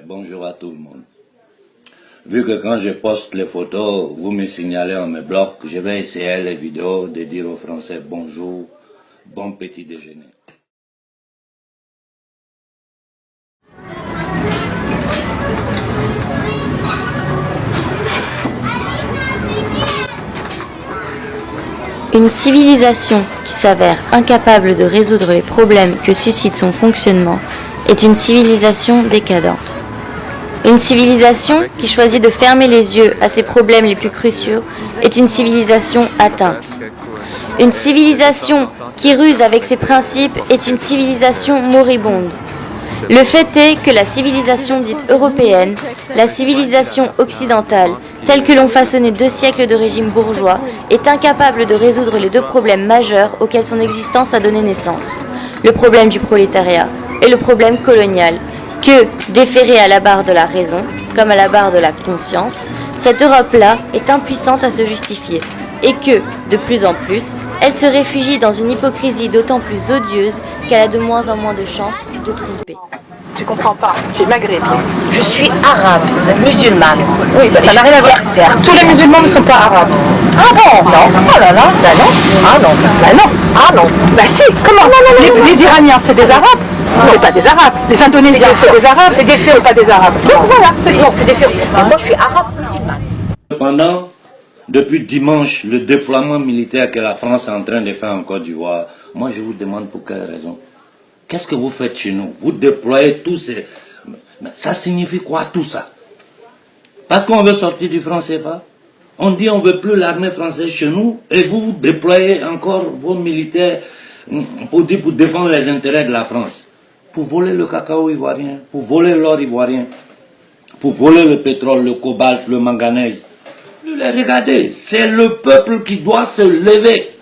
Bonjour à tout le monde. Vu que quand je poste les photos, vous me signalez, on me bloque, je vais essayer les vidéos de dire aux Français bonjour, bon petit déjeuner. Une civilisation qui s'avère incapable de résoudre les problèmes que suscite son fonctionnement est une civilisation décadente. Une civilisation qui choisit de fermer les yeux à ses problèmes les plus cruciaux est une civilisation atteinte. Une civilisation qui ruse avec ses principes est une civilisation moribonde. Le fait est que la civilisation dite européenne, la civilisation occidentale, telle que l'ont façonné 2 siècles de régime bourgeois, est incapable de résoudre les 2 problèmes majeurs auxquels son existence a donné naissance. Le problème du prolétariat et le problème colonial, que, déférée à la barre de la raison, comme à la barre de la conscience, cette Europe-là est impuissante à se justifier, et que, de plus en plus, elle se réfugie dans une hypocrisie d'autant plus odieuse qu'elle a de moins en moins de chances de tromper. Tu comprends pas, tu es maghrébine. Je suis arabe, musulmane. Oui, bah, ça n'a rien à voir. Tous les musulmans ne sont pas arabes. Ah bon? Non. Oh là là, bah non. Ah non. Bah non. Ah non. Bah si, comment? Les Iraniens, c'est des arabes? C'est pas des arabes. Les Indonésiens, c'est des arabes. C'est des Furs. C'est pas des arabes. Donc voilà, c'est Non, c'est des Furs. Mais moi, je suis arabe musulmane. Cependant, depuis dimanche, le déploiement militaire que la France est en train de faire en Côte d'Ivoire, moi je vous demande pour quelle raison. Qu'est-ce que vous faites chez nous? Vous déployez tous ces... Mais ça signifie quoi tout ça? Parce qu'on veut sortir du franc CFA? On dit on ne veut plus l'armée française chez nous et vous déployez encore vos militaires pour défendre les intérêts de la France. Pour voler le cacao ivoirien, pour voler l'or ivoirien, pour voler le pétrole, le cobalt, le manganèse. Regardez, c'est le peuple qui doit se lever.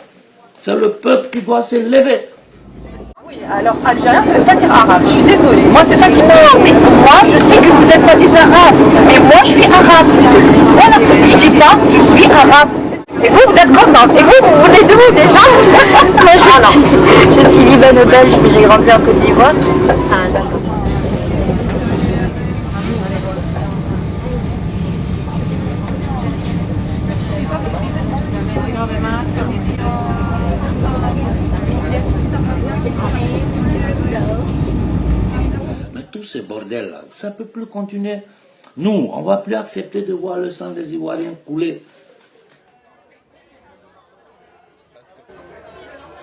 C'est le peuple qui doit se lever. Oui, alors algérien, ça ne veut pas dire arabe. Je suis désolée. Moi, c'est ça qui me... Non, mais moi, je sais que vous n'êtes pas des arabes. Mais moi, je suis arabe, si tu le dis. Voilà. Je dis pas, je suis arabe. Et vous êtes contente. Et vous venez d'où déjà? Moi, je suis libano-belge, mais j'ai grandi en Côte d'Ivoire. Ah, d'accord. Mais tous ces bordels-là, ça ne peut plus continuer. Nous, on ne va plus accepter de voir le sang des Ivoiriens couler.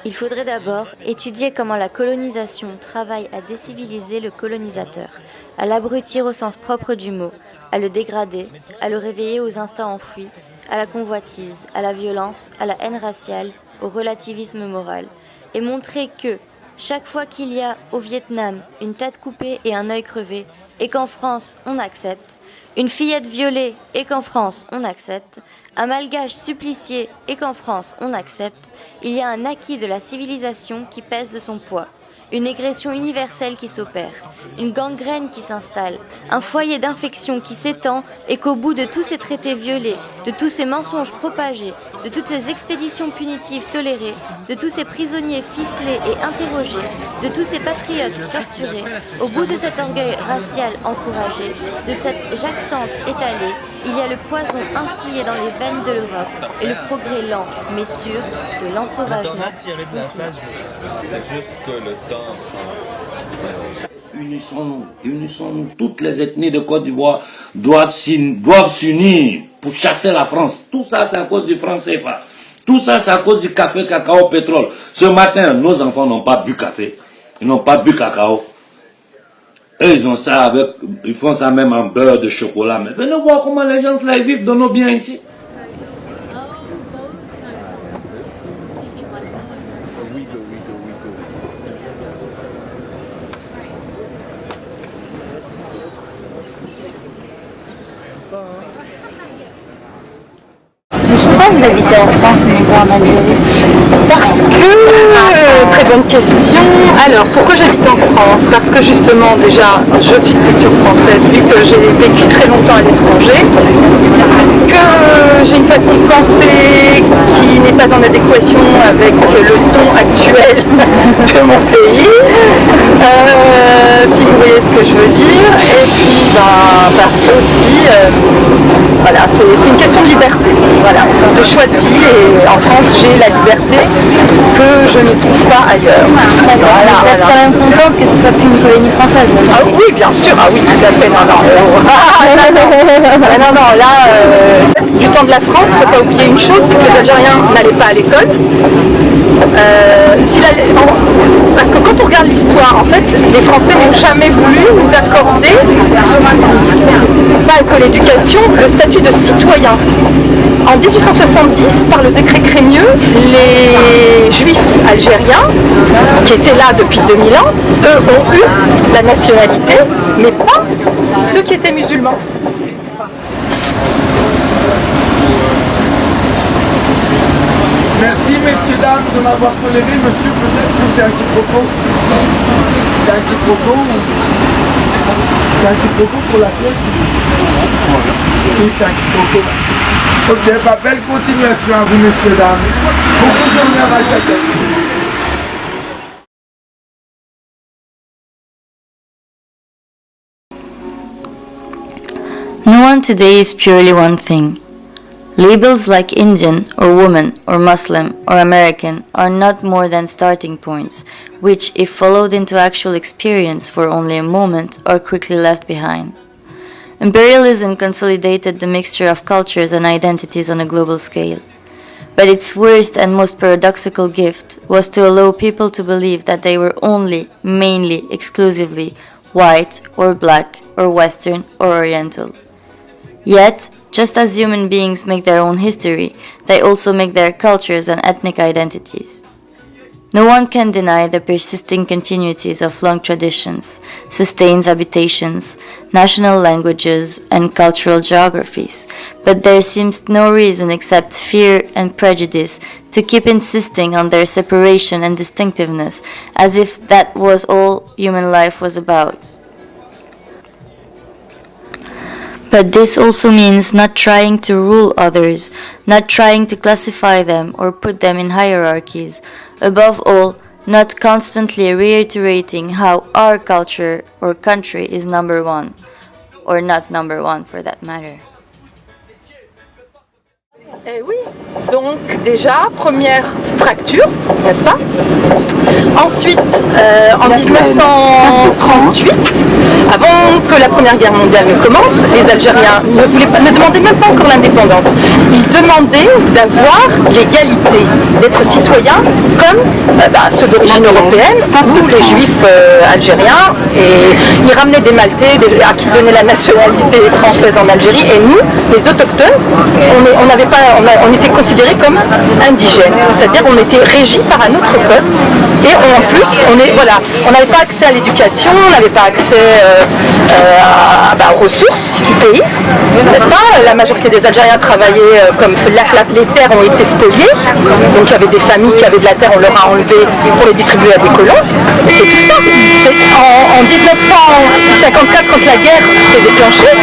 Il faudrait d'abord étudier comment la colonisation travaille à déciviliser le colonisateur, à l'abrutir au sens propre du mot, à le dégrader, à le réveiller aux instincts enfouis, à la convoitise, à la violence, à la haine raciale, au relativisme moral, et montrer que, chaque fois qu'il y a au Vietnam une tête coupée et un œil crevé, et qu'en France on accepte, une fillette violée et qu'en France on accepte, un malgache supplicié et qu'en France on accepte, il y a un acquis de la civilisation qui pèse de son poids, une régression universelle qui s'opère, une gangrène qui s'installe, un foyer d'infection qui s'étend et qu'au bout de tous ces traités violés, de tous ces mensonges propagés, de toutes ces expéditions punitives tolérées, de tous ces prisonniers ficelés et interrogés, de tous ces patriotes torturés, au bout de cet orgueil racial encouragé, de cette jaxante étalée, il y a le poison instillé dans les veines de l'Europe et le progrès lent mais sûr de l'ensauvagement. C'est juste que le temps Unissons-nous, unissons-nous. Toutes les ethnies de Côte d'Ivoire doivent s'unir pour chasser la France. Tout ça, c'est à cause du franc CFA. Tout ça, c'est à cause du café, cacao, pétrole. Ce matin, nos enfants n'ont pas bu café. Ils n'ont pas bu cacao. Eux, ils ont ça avec, ils font ça même en beurre de chocolat. Mais venez voir comment les gens là vivent dans nos biens ici. Pourquoi vous habitez en France mais pas en Algérie? Parce que, très bonne question. Alors, pourquoi j'habite en France? Parce que justement, déjà, je suis de culture française, vu que j'ai vécu très longtemps à l'étranger, que j'ai une façon de penser qui n'est pas en adéquation avec le ton actuel de mon pays, si vous voyez ce que je veux dire. Et puis, Parce que aussi, voilà, c'est une question de liberté, voilà, de choix de vie. Et en France, j'ai la liberté que je ne trouve pas ailleurs. Voilà, vous êtes quand même contente que ce soit plus une colonie française. Ah oui, bien sûr, ah oui, tout à fait. Non, non, non, là, du temps de la France, il ne faut pas oublier une chose, c'est que les Algériens n'allaient pas à l'école. Parce que quand on regarde l'histoire, en fait, les Français n'ont jamais voulu nous accorder, pas que l'éducation, le statut de citoyen. En 1870, par le décret Crémieux, les Juifs algériens, qui étaient là depuis 2000 ans, eux ont eu la nationalité, mais pas ceux qui étaient musulmans. Merci messieurs, dames de m'avoir toléré. Monsieur, peut-être que c'est un quiproquo. C'est un quiproquo. C'est un quiproquo pour la pièce. Oui, c'est un quiproquo. Ok, bah, belle continuation à vous messieurs, dames. Beaucoup d'honneur à chacun. No one today is purely one thing. Labels like Indian or woman or Muslim or American are not more than starting points, which, if followed into actual experience for only a moment, are quickly left behind. Imperialism consolidated the mixture of cultures and identities on a global scale. But its worst and most paradoxical gift was to allow people to believe that they were only, mainly, exclusively white or black or Western or Oriental. Yet, just as human beings make their own history, they also make their cultures and ethnic identities. No one can deny the persisting continuities of long traditions, sustained habitations, national languages, and cultural geographies, but there seems no reason except fear and prejudice to keep insisting on their separation and distinctiveness, as if that was all human life was about. But this also means not trying to rule others, not trying to classify them or put them in hierarchies. Above all, not constantly reiterating how our culture or country is number one, or not number one for that matter. Eh oui, donc déjà, première fracture, n'est-ce pas? Ensuite, en 1938, avant que la Première Guerre mondiale ne commence, les Algériens ne demandaient même pas encore l'indépendance. Ils demandaient d'avoir l'égalité, d'être citoyens comme ceux d'origine européenne ou les Juifs algériens. Et ils ramenaient des Maltais à qui donnaient la nationalité française en Algérie. Et nous, les autochtones, on était considérés comme indigènes, c'est-à-dire on était régis par un autre code et en plus on n'avait pas accès à l'éducation, on n'avait pas accès aux ressources du pays, n'est-ce pas? La majorité des Algériens travaillaient comme les terres ont été spoliées, donc il y avait des familles qui avaient de la terre, on leur a enlevé pour les distribuer à des colons, et c'est tout ça. En 1954, quand la guerre s'est déclenchée,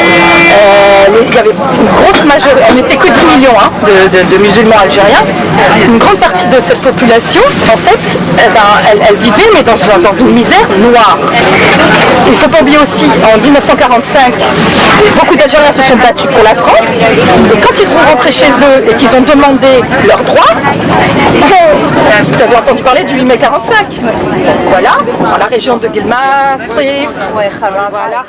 il y avait une grosse majorité, on n'était que 10 millions de musulmans algériens. Une grande partie de cette population, en fait, elle vivait mais dans une misère noire. Il ne faut pas oublier aussi, en 1945, beaucoup d'Algériens se sont battus pour la France, et quand ils sont rentrés chez eux et qu'ils ont demandé leurs droits, vous avez entendu parler du 8 mai 45. Voilà, dans la région de Guelmas, Strif, voilà.